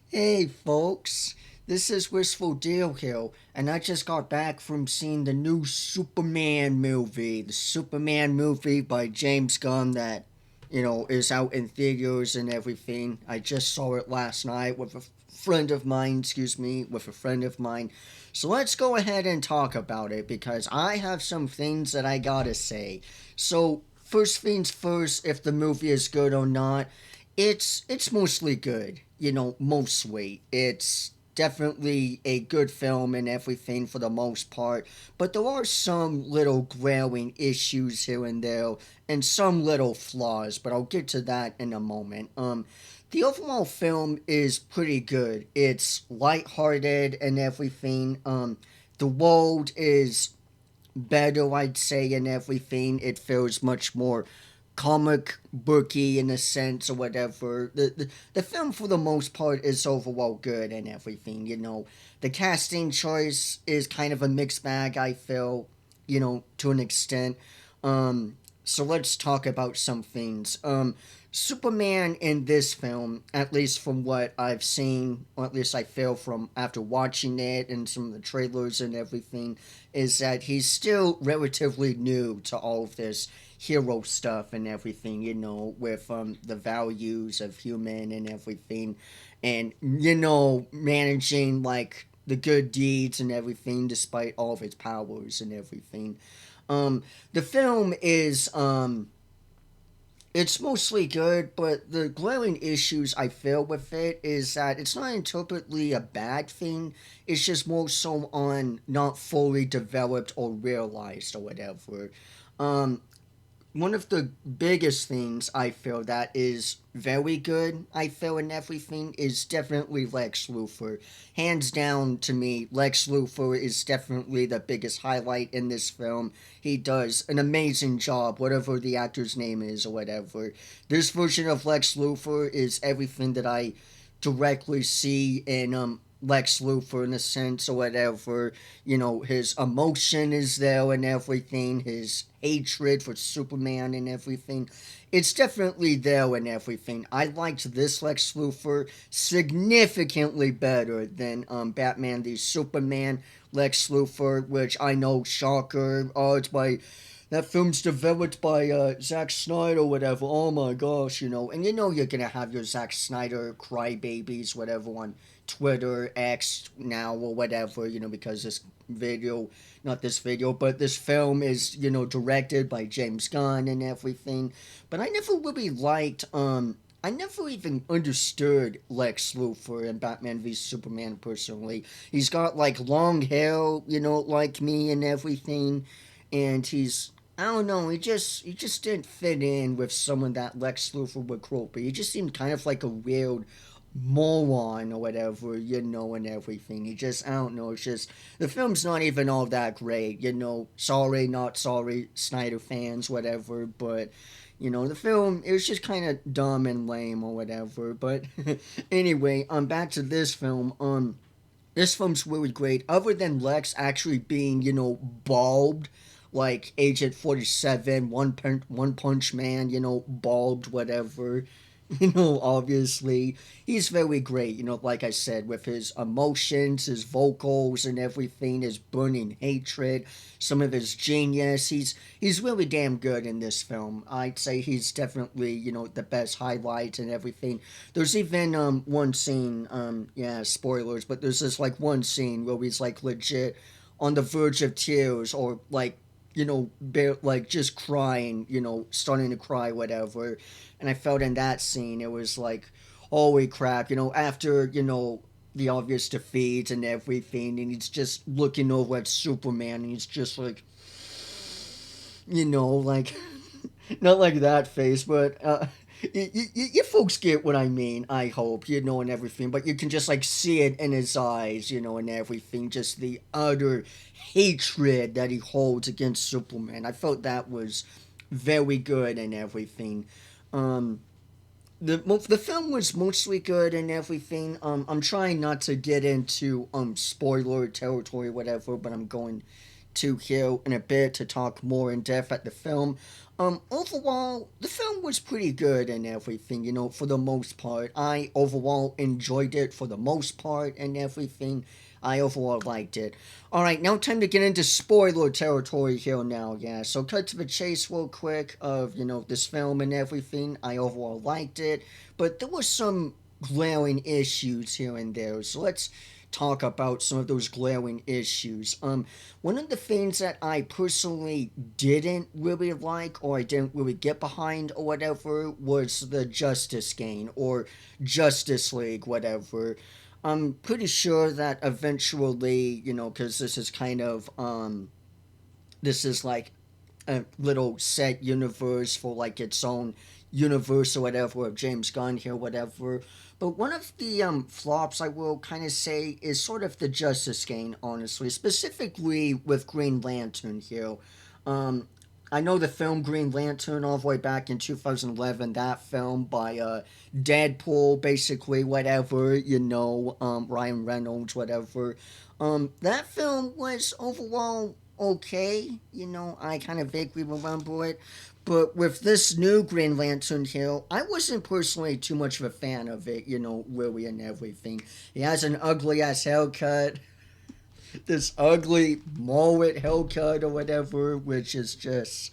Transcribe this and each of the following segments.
Hey folks, this is Wistful Deal Hill, and I just got back from seeing the new Superman movie. The Superman movie by James Gunn that, is out in theaters and everything. I just saw it last night with a friend of mine, with a friend of mine. So let's go ahead and talk about it because I have some things that I gotta say. So, first things first, if the movie is good or not, it's mostly good, mostly. It's definitely a good film and everything for the most part, but there are some little glaring issues here and there and some little flaws, but I'll get to that in a moment. The overall film is pretty good. It's lighthearted and everything. The world is better, I'd say, and everything. It feels much more comic booky in a sense or whatever. The film for the most part is overall good and everything. The casting choice is kind of a mixed bag. I feel, to an extent. So let's talk about some things. Superman in this film, at least from what I've seen, or at least I feel from after watching it and some of the trailers and everything, is that he's still relatively new to all of this hero stuff and everything, with the values of human and everything, and managing like the good deeds and everything despite all of his powers and everything. The film is it's mostly good, but the glaring issues I feel with it is that it's not interpretedly a bad thing. It's just more so on not fully developed or realized or whatever. Um, One of the biggest things I feel that is very good, I feel, in everything is definitely Lex Luthor. Hands down to me, Lex Luthor is definitely the biggest highlight in this film. He does an amazing job, whatever the actor's name is or whatever. This version of Lex Luthor is everything that I directly see in Lex Luthor in a sense or whatever. His emotion is there and everything, his hatred for Superman and everything. It's definitely there and everything. I liked this Lex Luthor significantly better than Batman the Superman Lex Luthor, which I know, shocker. Oh, it's by that film's developed by Zack Snyder or whatever. Oh my gosh, and you're gonna have your Zack Snyder crybabies, whatever, on Twitter, X now or whatever, because this video, not this video, but this film is, directed by James Gunn and everything. But I never really liked, I never even understood Lex Luthor in Batman v Superman personally. He's got like long hair, like me and everything, and he's, I don't know. He just didn't fit in with someone that Lex Luthor would quote. But he just seemed kind of like a weird moron or whatever, and everything. He just, I don't know. It's just the film's not even all that great. Sorry, not sorry, Snyder fans, whatever. But the film, it was just kind of dumb and lame or whatever. But anyway, back to this film. This film's really great. Other than Lex actually being, bulbed, like Agent 47, One Punch Man, bulbed, whatever. Obviously, he's very great. Like I said, with his emotions, his vocals, and everything, his burning hatred, some of his genius. He's really damn good in this film. I'd say he's definitely the best highlight and everything. There's even one scene, yeah, spoilers, but there's this like one scene where he's like legit on the verge of tears or like like just crying, starting to cry, whatever. And I felt in that scene, it was like, holy crap, after, the obvious defeat and everything, and he's just looking over at Superman, and he's just like, like, not like that face, but, you folks get what I mean, I hope, and everything, but you can just, like, see it in his eyes, and everything, just the utter hatred that he holds against Superman. I felt that was very good and everything. Um, the film was mostly good and everything. I'm trying not to get into spoiler territory, whatever, but I'm going to here in a bit to talk more in depth at the film. Overall, the film was pretty good and everything, for the most part. I overall enjoyed it for the most part and everything. I overall liked it. Alright, now time to get into spoiler territory here now, yeah. So cut to the chase real quick of, this film and everything. I overall liked it, but there were some glaring issues here and there. So let's talk about some of those glaring issues. One of the things that I personally didn't really like or I didn't really get behind or whatever was the Justice Game or Justice League, whatever. I'm pretty sure that eventually, because this is like a little set universe for like its own universe or whatever of James Gunn here, whatever. But one of the flops I will kind of say is sort of the Justice Game, honestly, specifically with Green Lantern here. Um, I know the film Green Lantern all the way back in 2011, that film by Deadpool, basically, whatever, Ryan Reynolds, whatever. That film was overall okay, I kind of vaguely remember it. But with this new Green Lantern here, I wasn't personally too much of a fan of it, really and everything. He has an ugly ass haircut, this ugly mullet haircut or whatever, which is just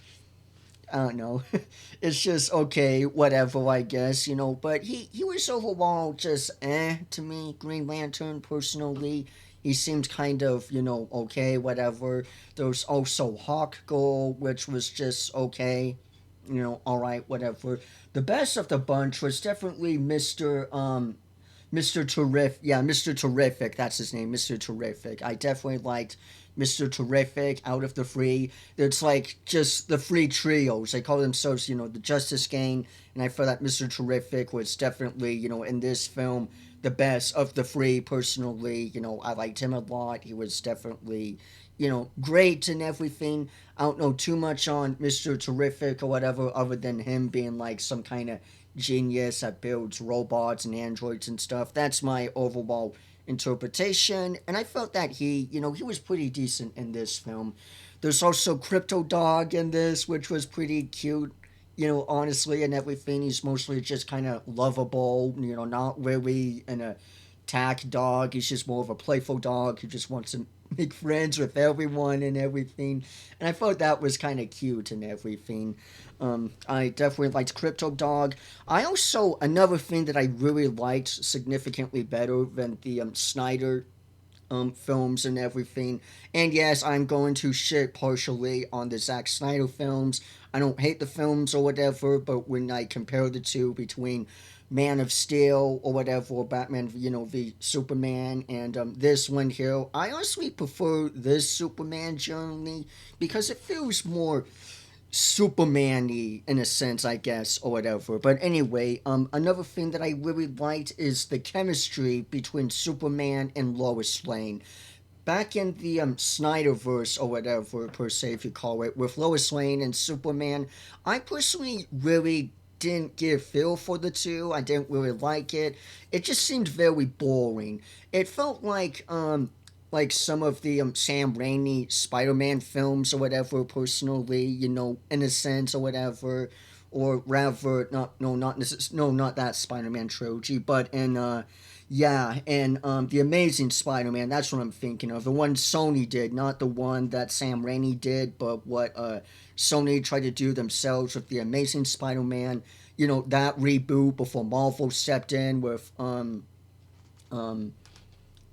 I don't know. It's just okay, whatever, I guess, But he was overall just to me, Green Lantern, personally. He seemed kind of, okay, whatever. There was also Hawk Girl, which was just okay, alright, whatever. The best of the bunch was definitely Mr. Terrific. Yeah, Mr. Terrific. That's his name, Mr. Terrific. I definitely liked Mr. Terrific out of the three. It's like just the three trios. They call themselves, the Justice Gang. And I feel that Mr. Terrific was definitely, in this film, the best of the three, personally. I liked him a lot. He was definitely, great and everything. I don't know too much on Mr. Terrific or whatever, other than him being like some kind of genius that builds robots and androids and stuff. That's my overall interpretation. And I felt that he was pretty decent in this film. There's also Crypto Dog in this, which was pretty cute, honestly, and everything. He's mostly just kind of lovable, not really an attack dog. He's just more of a playful dog who just wants to make friends with everyone and everything. And I thought that was kind of cute and everything. I definitely liked Crypto Dog. I also, another thing that I really liked significantly better than the Snyder films and everything. And yes, I'm going to shit partially on the Zack Snyder films. I don't hate the films or whatever, but when I compare the two between Man of Steel or whatever, or Batman, the Superman, and this one here, I honestly prefer this Superman generally because it feels more Superman-y in a sense, I guess, or whatever. But anyway, another thing that I really liked is the chemistry between Superman and Lois Lane. Back in the Snyderverse or whatever, per se, if you call it, with Lois Lane and Superman, I personally really didn't get a feel for the two. I didn't really like it. It just seemed very boring. It felt like some of the Sam Raimi Spider-Man films or whatever, personally, in a sense or whatever, or rather, not that Spider-Man trilogy, but in yeah, and the Amazing Spider-Man. That's what I'm thinking of. The one Sony did, not the one that Sam Raimi did, but what Sony tried to do themselves with the Amazing Spider-Man. That reboot before Marvel stepped in um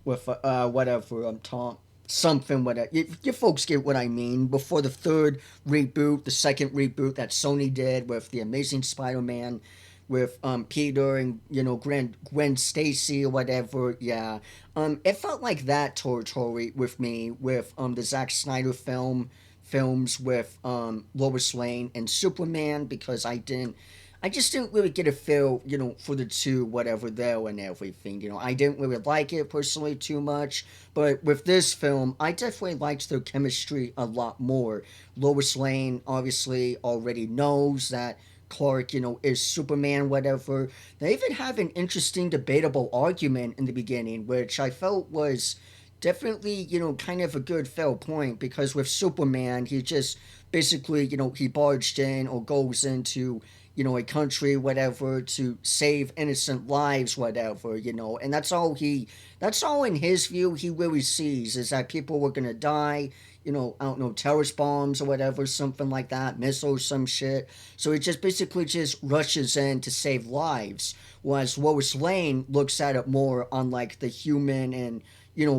with whatever Tom something whatever. You folks get what I mean. Before the third reboot, the second reboot that Sony did with the Amazing Spider-Man, with Peter and Gwen Stacy or whatever. Yeah, it felt like that territory with me with the Zack Snyder films with Lois Lane and Superman because I just didn't really get a feel, for the two, whatever, there and everything. I didn't really like it personally too much, but with this film, I definitely liked their chemistry a lot more. Lois Lane obviously already knows that Clark, is Superman, whatever. They even have an interesting, debatable argument in the beginning, which I felt was definitely, kind of a good fair point because with Superman, he just basically, he barged in or goes into, a country, whatever, to save innocent lives, whatever, and that's all in his view he really sees is that people were gonna die, I don't know, terrorist bombs or whatever, something like that, missiles, some shit. So he just basically just rushes in to save lives. Whereas Lois Lane looks at it more on like the human and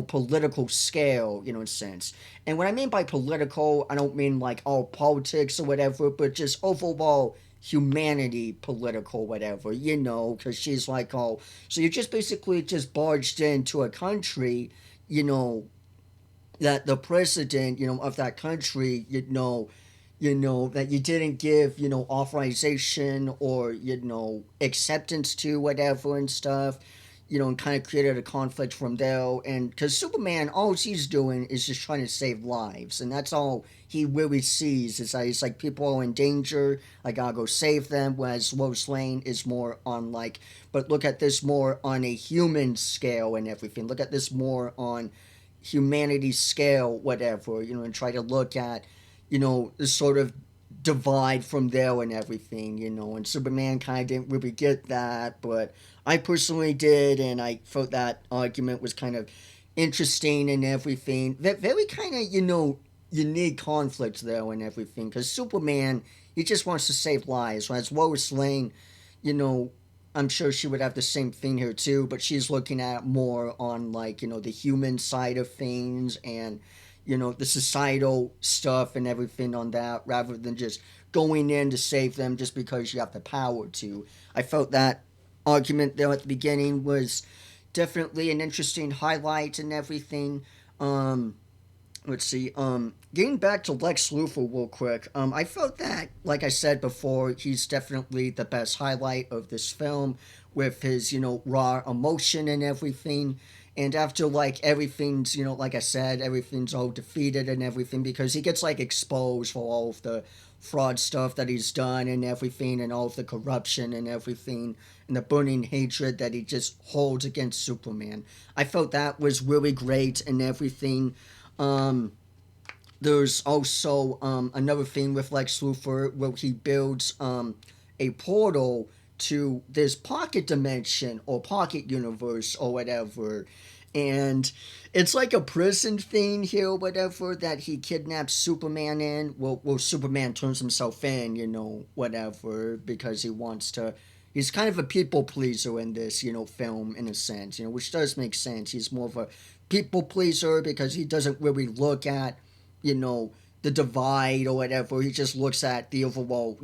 political scale, in a sense. And what I mean by political, I don't mean like all politics or whatever, but just overall humanity, political, whatever, because she's like, oh, so you just basically just barged into a country, you know, that the president, of that country, that you didn't give, authorization or, acceptance to whatever and stuff, and kind of created a conflict from there. And because Superman, all he's doing is just trying to save lives, and that's all he really sees is that he's like, people are in danger, I gotta go save them. Whereas Lois Lane is more on like, but look at this more on a human scale and everything. Look at this more on humanity's scale, whatever, and try to look at, the sort of divide from there and everything, and Superman kind of didn't really get that, but I personally did, and I thought that argument was kind of interesting and everything. That very kind of, unique conflict there and everything, because Superman, he just wants to save lives, whereas Lois Lane, you know, I'm sure she would have the same thing here too, but she's looking at more on like, the human side of things and, the societal stuff and everything on that rather than just going in to save them just because you have the power to. I felt that argument there at the beginning was definitely an interesting highlight and everything. Let's see. Getting back to Lex Luthor real quick. I felt that, like I said before, he's definitely the best highlight of this film with his, raw emotion and everything. And after like everything's, like I said, everything's all defeated and everything because he gets like exposed for all of the fraud stuff that he's done and everything and all of the corruption and everything and the burning hatred that he just holds against Superman. I felt that was really great and everything. Um, there's also another thing with Lex Luthor where he builds a portal to this pocket dimension or pocket universe or whatever. And it's like a prison thing here, whatever, that he kidnaps Superman in. Well, Superman turns himself in, whatever, because he wants to. He's kind of a people pleaser in this, film, in a sense, which does make sense. He's more of a people pleaser because he doesn't really look at, you know, the divide or whatever. He just looks at the overall,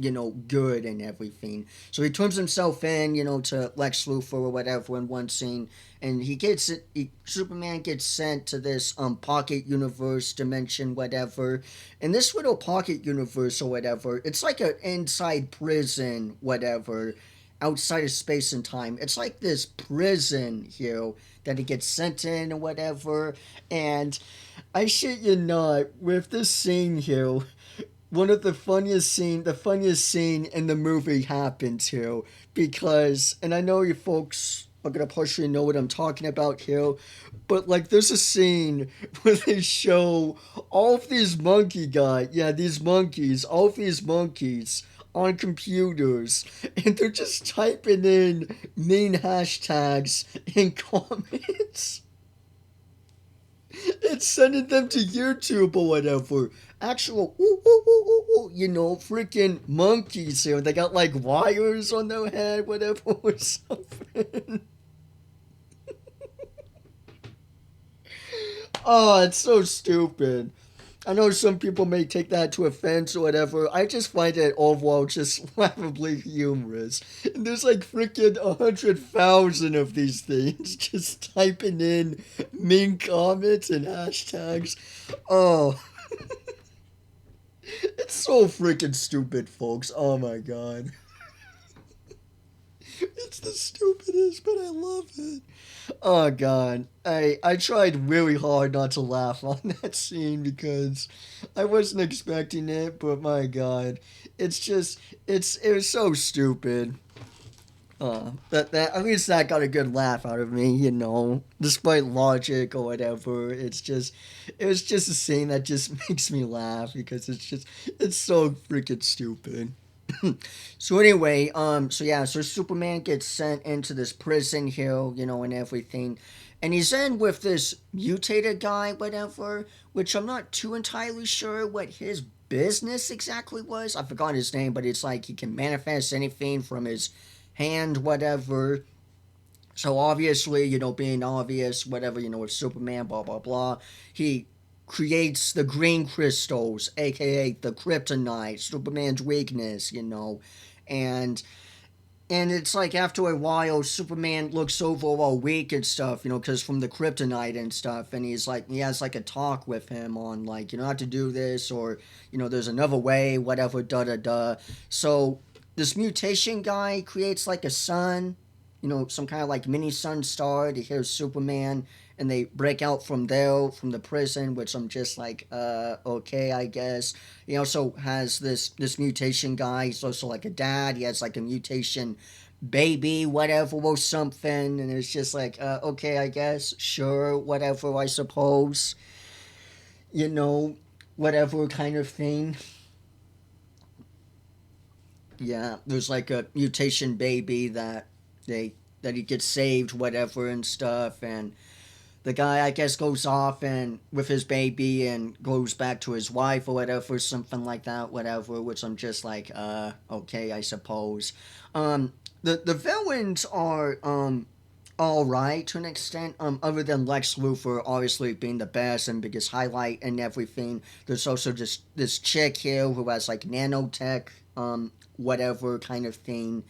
good and everything. So he turns himself in, to Lex Luthor or whatever in one scene, and he gets it. Superman gets sent to this pocket universe dimension, whatever. And this little pocket universe or whatever, it's like an inside prison, whatever, outside of space and time. It's like this prison here that he gets sent in or whatever. And I shit you not, with this scene here, one of the funniest scene in the movie happens here because, and I know you folks are gonna partially know what I'm talking about here, but like there's a scene where they show all of these all of these monkeys on computers, and they're just typing in mean hashtags in comments. It's sending them to YouTube or whatever. Actual, freaking monkeys here. They got like wires on their head, whatever, or something. Oh, it's so stupid. I know some people may take that to offense or whatever. I just find it overall just laughably humorous. And there's like freaking 100,000 of these things just typing in mean comments and hashtags. Oh, it's so freaking stupid, folks. Oh my god. It's the stupidest, but I love it. Oh god, I tried really hard not to laugh on that scene because I wasn't expecting it, but my god, it's just it was so stupid. That at least that got a good laugh out of me, despite logic or whatever. It was just a scene that just makes me laugh because it's so freaking stupid. So anyway, so Superman gets sent into this prison here, and everything, and he's in with this mutated guy, whatever, which I'm not too entirely sure what his business exactly was. I forgot his name, but it's like he can manifest anything from his hand, whatever. So obviously, being obvious, whatever, with Superman, blah blah blah, he creates the green crystals, aka the kryptonite, Superman's weakness, and it's like after a while, Superman looks over all weak and stuff, because from the kryptonite and stuff, and he has like a talk with him on like, not to do this, or there's another way, whatever, da da da. So this mutation guy creates like a sun, some kind of like mini sun star to hear Superman, and they break out from there, from the prison, which I'm just like, okay, I guess. He also has this mutation guy. He's also like a dad. He has like a mutation baby, whatever, or something, and it's just like, okay, I guess, sure, whatever, I suppose, you know, whatever kind of thing. Yeah, there's like a mutation baby they that he gets saved, whatever, and stuff, and the guy I guess goes off and with his baby and goes back to his wife or whatever, something like that, whatever. Which I'm just like, okay, I suppose. The villains are all right to an extent. Other than Lex Luthor obviously being the best and biggest highlight and everything. There's also just this chick here who has like nanotech, whatever kind of thing,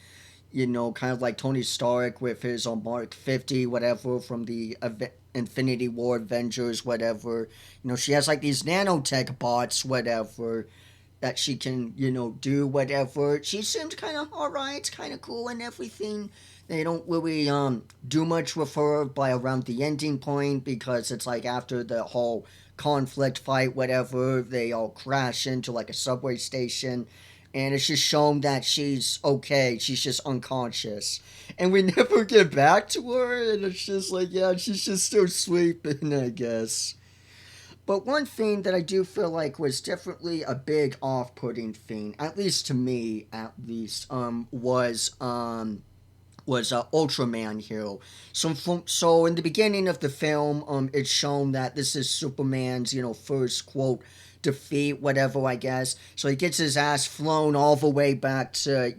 kind of like Tony Stark with his Mark 50, whatever, from the Infinity War Avengers, whatever. She has like these nanotech bots, whatever, that she can, do whatever. She seems kind of alright, kind of cool and everything. They don't really do much with her by around the ending point because it's like after the whole conflict fight, whatever, they all crash into like a subway station, and it's just shown that she's okay. She's just unconscious, and we never get back to her. And it's just like, yeah, she's just still sleeping, I guess. But one thing that I do feel like was definitely a big off-putting thing, at least to me, at least, was Ultraman here. So in the beginning of the film, it's shown that this is Superman's, first quote defeat, whatever, I guess. So he gets his ass flown all the way back to,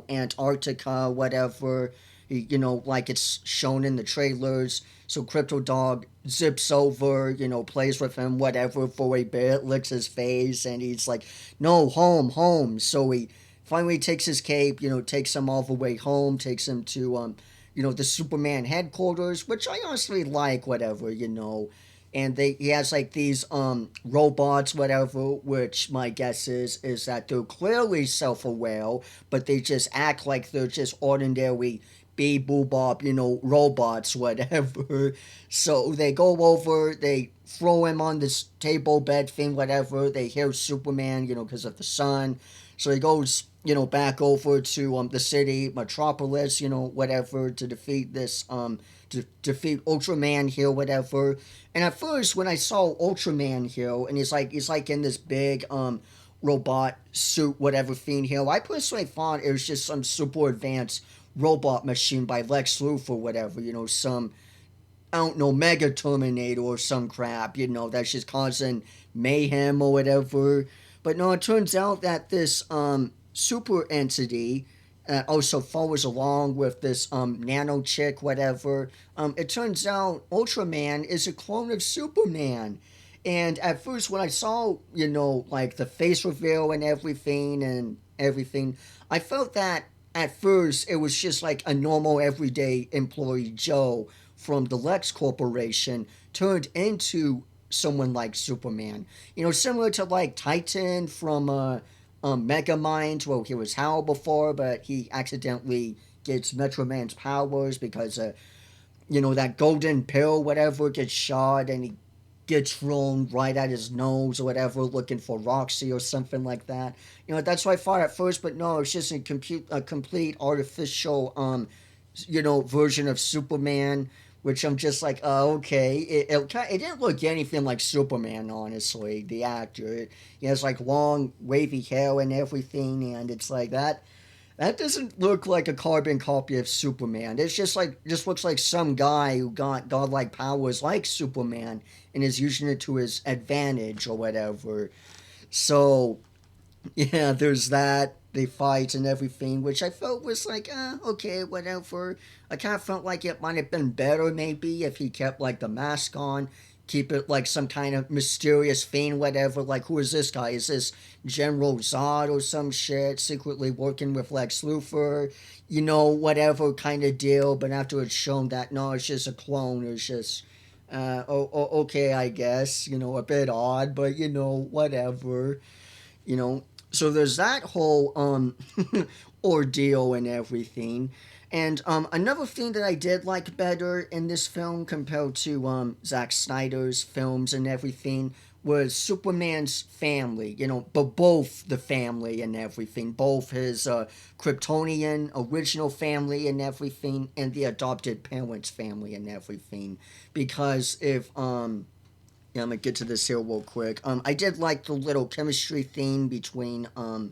Antarctica, whatever. Like it's shown in the trailers. So Crypto Dog zips over, plays with him, whatever, for a bit, licks his face, and he's like, no, home, home. So he finally takes his cape, takes him all the way home, takes him to, the Superman headquarters, which I honestly like, whatever, And he has like these robots, whatever, which my guess is that they're clearly self-aware, but they just act like they're just ordinary beep boop bop, robots, whatever. So they go over, they throw him on this table bed thing, whatever. They hear Superman, because of the sun. So he goes, back over to the city, Metropolis, whatever, to defeat this, to defeat Ultraman here, whatever. And at first, when I saw Ultraman here, and he's like in this big, robot suit, whatever thing here, I personally thought it was just some super advanced robot machine by Lex Luthor, whatever, some, I don't know, Mega Terminator or some crap, that's just causing mayhem or whatever. But no, it turns out that this super entity also follows along with this nano chick, whatever. It turns out Ultraman is a clone of Superman. And at first, when I saw, like the face reveal and everything, I felt that at first it was just like a normal everyday employee Joe from the Lex Corporation turned into someone like Superman. Similar to like Titan from Megamind, well, he was Hal before, but he accidentally gets Metro Man's powers because, that golden pill, whatever, gets shot and he gets thrown right at his nose or whatever, looking for Roxy or something like that. That's what I thought at first, but no, it's just a complete artificial version of Superman, which I'm just like, oh, okay. It didn't look anything like Superman, honestly. The actor, he has like long wavy hair and everything, and it's like that. That doesn't look like a carbon copy of Superman. It's just looks like some guy who got godlike powers like Superman and is using it to his advantage or whatever. So yeah, there's that. They fight and everything, which I felt was like, okay, whatever. I kind of felt like it might have been better maybe if he kept like the mask on, keep it like some kind of mysterious fiend, whatever. Like, who is this guy? Is this General Zod or some shit secretly working with Lex Luthor? Whatever kind of deal. But after it's shown that no, it's just a clone. It's just okay, I guess. A bit odd, but whatever. you know so there's that whole ordeal and everything. And another thing that I did like better in this film compared to Zack Snyder's films and everything was Superman's family, but both the family and everything, both his Kryptonian original family and everything, and the adopted parents' family and everything. Because if yeah, I'm gonna get to this here real quick. I did like the little chemistry thing between the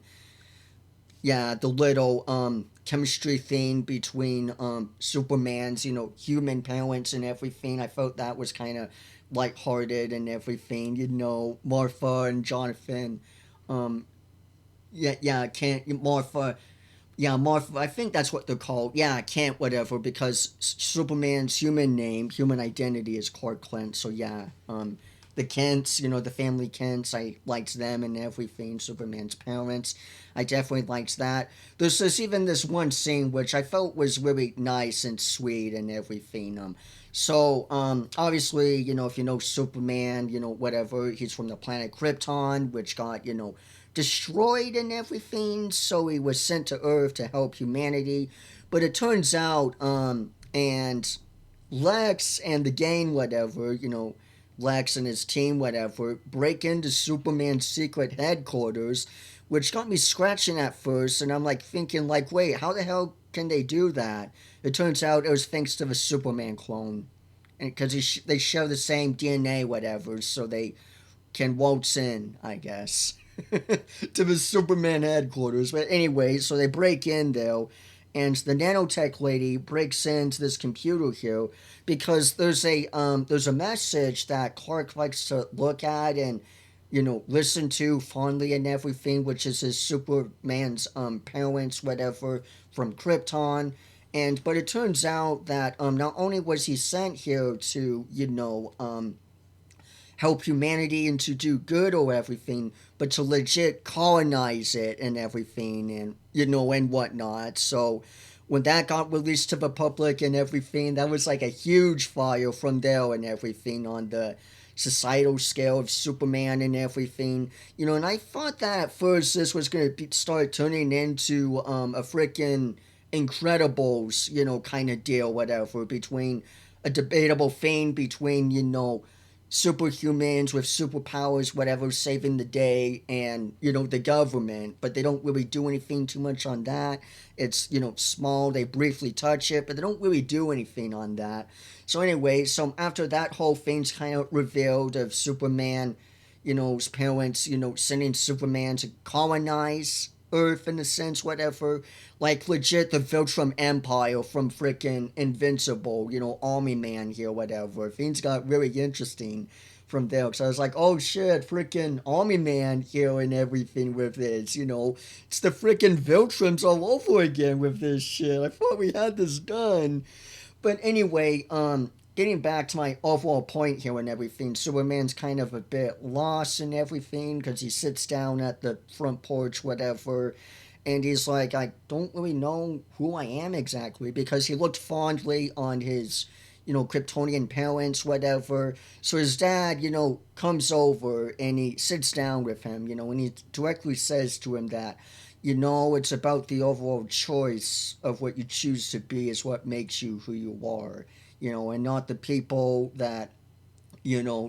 little chemistry thing between Superman's human parents and everything. I felt that was kind of lighthearted and everything. Martha and Jonathan. Um, can't Martha. Yeah, Martha. I think that's what they're called. Yeah, can't whatever because Superman's human identity is Clark Kent. So yeah, the Kents, the family Kents, I liked them and everything. Superman's parents, I definitely liked that. There's even this one scene which I felt was really nice and sweet and everything. Obviously, if you know Superman, whatever, he's from the planet Krypton, which got, destroyed and everything, so he was sent to Earth to help humanity. But it turns out, and Lex and the gang, whatever, Lex and his team, whatever, break into Superman's secret headquarters, which got me scratching at first, and I'm like thinking, like, wait, how the hell can they do that? It turns out it was thanks to the Superman clone, and because they share the same DNA, whatever, so they can waltz in, I guess, to the Superman headquarters. But anyway, so they break in though, and the nanotech lady breaks into this computer here because there's a message that Clark likes to look at and listen to fondly and everything, which is his Superman's parents, whatever, from Krypton. But it turns out that not only was he sent here to help humanity and to do good or everything, but to legit colonize it and everything and and whatnot. So when that got released to the public and everything, that was like a huge fire from there and everything on the societal scale of Superman and everything. And I thought that at first this was going to start turning into a freaking Incredibles, kind of deal, whatever, between a debatable thing between, superhumans with superpowers, whatever, saving the day, and the government. But they don't really do anything too much on that. It's small. They briefly touch it, but they don't really do anything on that. So anyway, so after that whole thing's kind of revealed of Superman, his parents, sending Superman to colonize Earth in a sense, whatever. Like legit the Viltrum Empire from freaking Invincible, Army Man here, whatever. Things got really interesting from there. So I was like, oh shit, freaking Army Man here and everything with this, It's the freaking Viltrums all over again with this shit. I thought we had this done. But anyway, getting back to my overall point here and everything, Superman's kind of a bit lost and everything because he sits down at the front porch, whatever, and he's like, I don't really know who I am exactly because he looked fondly on his, Kryptonian parents, whatever. So his dad, comes over and he sits down with him, and he directly says to him that, it's about the overall choice of what you choose to be is what makes you who you are, and not the people that,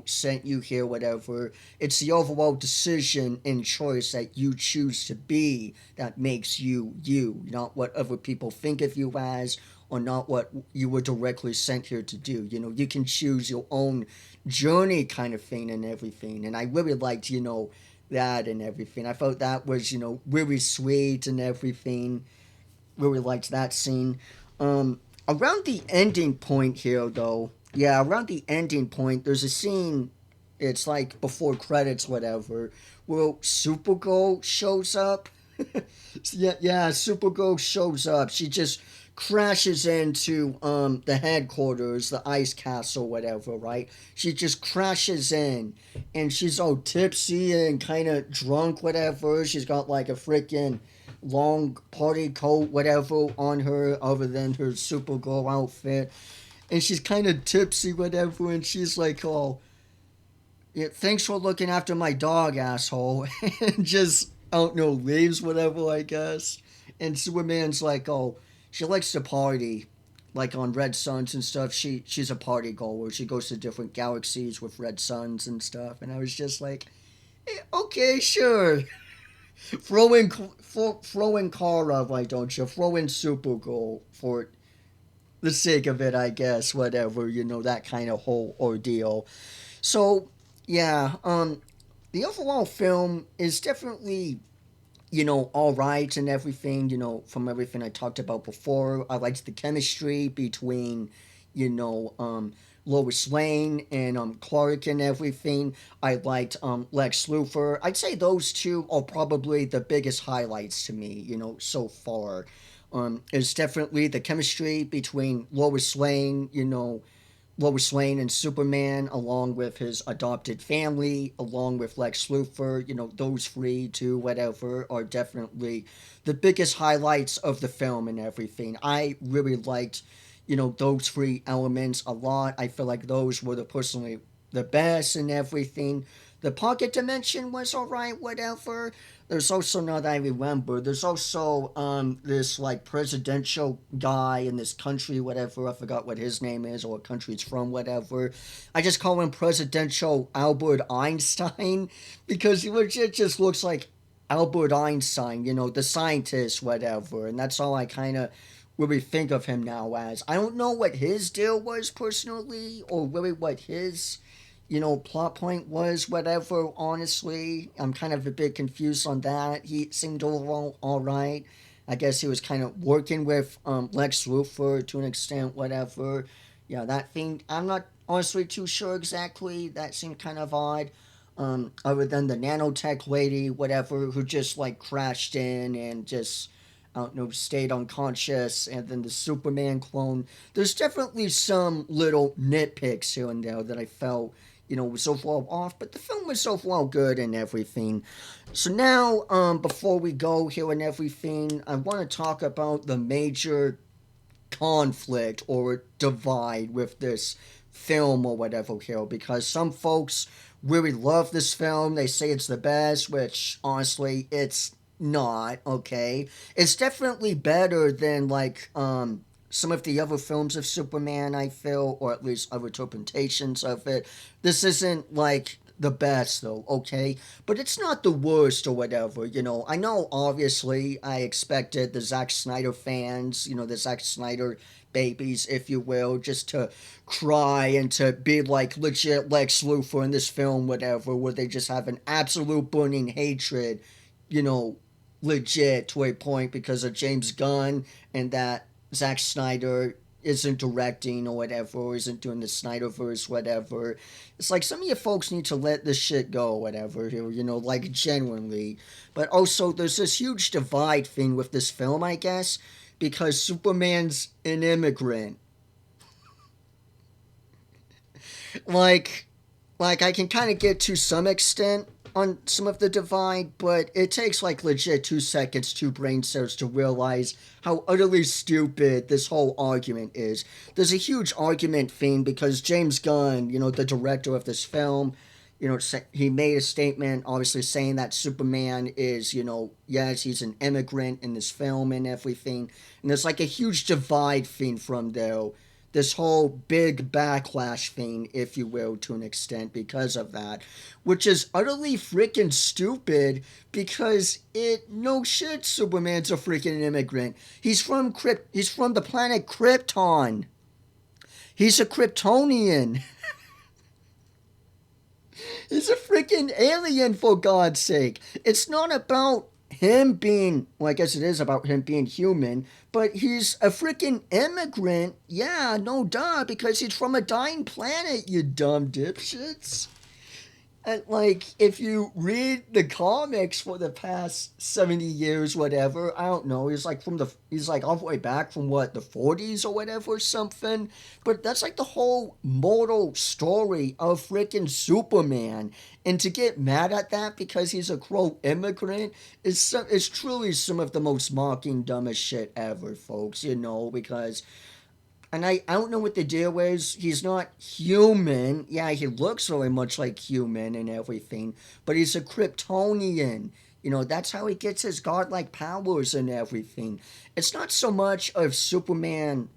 sent you here, whatever. It's the overall decision and choice that you choose to be that makes you you, not what other people think of you as or not what you were directly sent here to do. You can choose your own journey kind of thing and everything. And I really liked, that and everything. I thought that was, really sweet and everything. Really liked that scene. Around the ending point here, though, yeah, around the ending point, there's a scene. It's like before credits, whatever. Where Supergirl shows up. Yeah, Supergirl shows up. She just crashes into the headquarters, the ice castle, whatever, right? She just crashes in, and she's all tipsy and kind of drunk, whatever. She's got like a freaking long party coat, whatever, on her, other than her Supergirl outfit, and she's kind of tipsy, whatever, and she's like, "Oh, yeah, thanks for looking after my dog, asshole," and just I don't know, leaves, whatever, I guess. And Superman's like, "Oh, she likes to party." Like on Red Suns and stuff, she's a party goer. She goes to different galaxies with Red Suns and stuff. And I was just like, okay, sure. Throw in Kara, why don't you? Throw in Supergirl for the sake of it, I guess. Whatever, that kind of whole ordeal. So yeah, the overall film is definitely all right and everything. From everything I talked about before, I liked the chemistry between you know Lois Lane and Clark and everything. I liked Lex Luthor. I'd say those two are probably the biggest highlights to me, so far. Is definitely the chemistry between Lois Lane and Superman, along with his adopted family, along with Lex Luthor, those three, too, whatever, are definitely the biggest highlights of the film and everything. I really liked, those three elements a lot. I feel like those were personally the best and everything. The pocket dimension was alright, whatever. There's also, now that I remember, there's also this like presidential guy in this country, whatever. I forgot what his name is or what country it's from, whatever. I just call him Presidential Albert Einstein because he legit just looks like Albert Einstein, the scientist, whatever. And that's all I kind of really think of him now as. I don't know what his deal was personally or really what his plot point was, whatever, honestly. I'm kind of a bit confused on that. He seemed overall alright. I guess he was kind of working with Lex Luthor to an extent, whatever. Yeah, that thing, I'm not honestly too sure exactly. That seemed kind of odd. Other than the nanotech lady, whatever, who just like crashed in and just I don't know, stayed unconscious, and then the Superman clone. There's definitely some little nitpicks here and there that I felt, was so far off, but the film was so far good and everything. So now, before we go here and everything, I want to talk about the major conflict or divide with this film or whatever here, because some folks really love this film. They say it's the best, which honestly, it's not. Okay, it's definitely better than like some of the other films of Superman, I feel, or at least other interpretations of it. This isn't like the best though, okay? But it's not the worst or whatever, I know obviously I expected the Zack Snyder fans, the Zack Snyder babies, if you will, just to cry and to be like legit Lex Luthor in this film, whatever, where they just have an absolute burning hatred, you know, legit to a point because of James Gunn and that Zack Snyder isn't directing or whatever, or isn't doing the Snyderverse, whatever. It's like some of you folks need to let this shit go, whatever, like genuinely. But also, there's this huge divide thing with this film, I guess, because Superman's an immigrant. like like I can kind of get to some extent on some of the divide, but it takes like legit 2 seconds, two brain cells to realize how utterly stupid this whole argument is. There's a huge argument theme because James Gunn, the director of this film, he made a statement obviously saying that Superman is, yes, he's an immigrant in this film and everything. And there's like a huge divide theme from there this whole big backlash thing, if you will, to an extent because of that, which is utterly freaking stupid because no shit, Superman's a freaking immigrant. He's from the planet Krypton. He's a Kryptonian. He's a freaking alien, for God's sake. It's not about him being, well, I guess it is about him being human, but he's a freaking immigrant. Yeah, no duh, because he's from a dying planet, you dumb dipshits. And like, if you read the comics for the past 70 years, whatever, I don't know, he's like all the way back from what, the 40s or whatever, or something. But that's like the whole mortal story of freaking Superman. And to get mad at that because he's a quote immigrant is truly some of the most mocking, dumbest shit ever, folks, because and I don't know what the deal is. He's not human. Yeah, he looks very much like human and everything, but he's a Kryptonian. That's how he gets his godlike powers and everything. It's not so much of Superman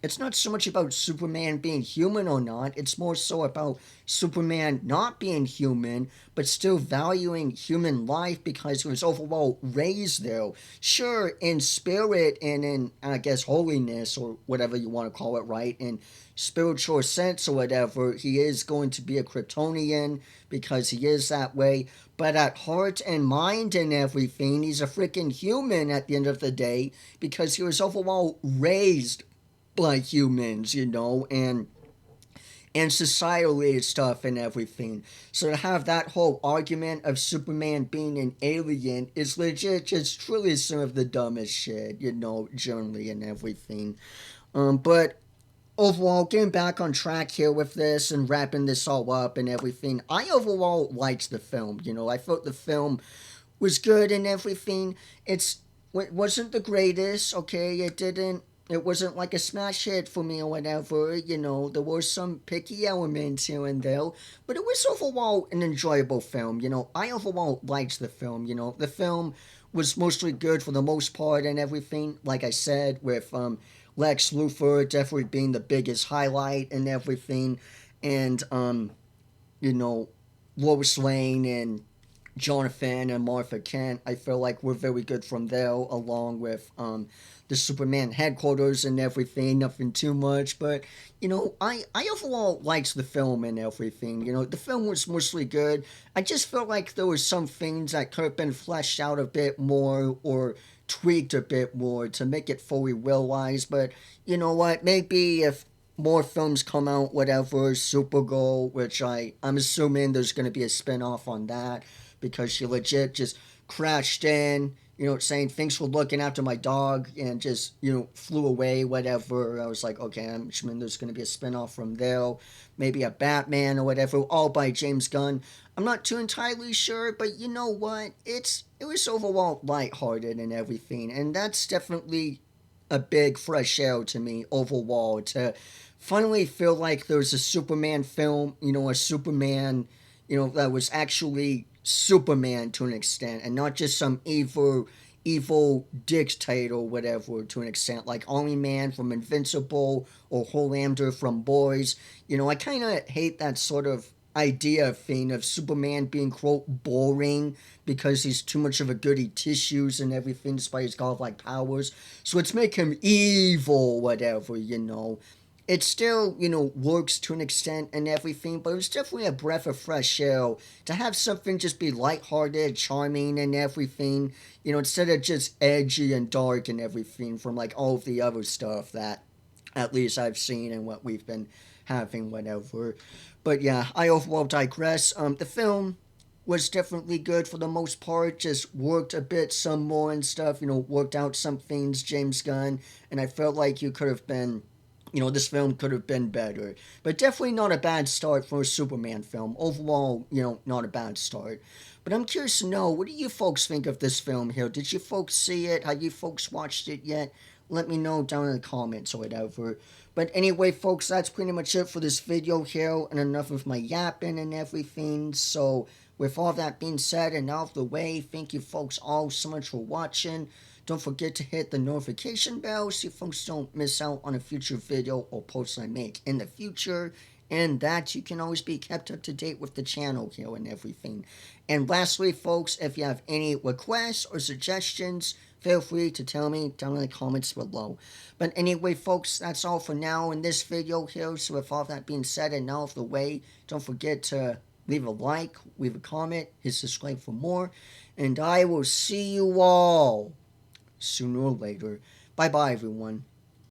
it's not so much about Superman being human or not. It's more so about Superman not being human, but still valuing human life because he was overall raised there. Sure, in spirit and in, I guess, holiness or whatever you want to call it, right? In spiritual sense or whatever, he is going to be a Kryptonian because he is that way. But at heart and mind and everything, he's a freaking human at the end of the day because he was overall raised like humans, and societally stuff and everything. So to have that whole argument of Superman being an alien is legit just truly some of the dumbest shit, generally and everything. But overall, getting back on track here with this and wrapping this all up and everything, I overall liked the film. I thought the film was good and everything. It wasn't the greatest, okay? It wasn't like a smash hit for me or whatever, there were some picky elements here and there, but it was overall an enjoyable film, I overall liked the film, the film was mostly good for the most part and everything, like I said, with Lex Luthor definitely being the biggest highlight and everything, and, you know, Lois Lane and Jonathan and Martha Kent, I feel like we're very good from there, along with the Superman headquarters and everything. Nothing too much, but I overall liked the film and everything. The film was mostly good. I just felt like there were some things that could have been fleshed out a bit more or tweaked a bit more to make it fully realized. But you know what? Maybe if more films come out, whatever, Supergirl, which I'm assuming there's going to be a spin off on that because she legit just crashed in, saying thanks for looking after my dog and just, flew away, whatever. I was like, okay, I'm assuming there's going to be a spinoff from there, maybe a Batman or whatever, all by James Gunn. I'm not too entirely sure, but you know what? It was overall lighthearted and everything, and that's definitely a big fresh air to me overall to finally feel like there's a Superman film, a Superman, that was actually Superman to an extent, and not just some evil dictator or whatever to an extent, like Omni Man from Invincible or Homelander from Boys. I kind of hate that sort of idea thing of Superman being quote boring because he's too much of a goody tissues and everything despite his godlike powers. So let's make him evil, whatever. It still, works to an extent and everything, but it was definitely a breath of fresh air to have something just be lighthearted, charming, and everything, instead of just edgy and dark and everything from like all of the other stuff that at least I've seen and what we've been having, whatever. But yeah, I overall digress. The film was definitely good for the most part, just worked a bit some more and stuff, worked out some things, James Gunn, and I felt like you could have been this film could have been better. But definitely not a bad start for a Superman film. Overall, not a bad start. But I'm curious to know, what do you folks think of this film here? Did you folks see it? Have you folks watched it yet? Let me know down in the comments or whatever. But anyway, folks, that's pretty much it for this video here, and enough of my yapping and everything. So, with all that being said and out of the way, thank you folks all so much for watching. Don't forget to hit the notification bell so you folks don't miss out on a future video or post I make in the future. And that you can always be kept up to date with the channel here and everything. And lastly, folks, if you have any requests or suggestions, feel free to tell me down in the comments below. But anyway, folks, that's all for now in this video here. So with all that being said and out of the way, don't forget to leave a like, leave a comment, hit subscribe for more. And I will see you all sooner or later. Bye bye, everyone.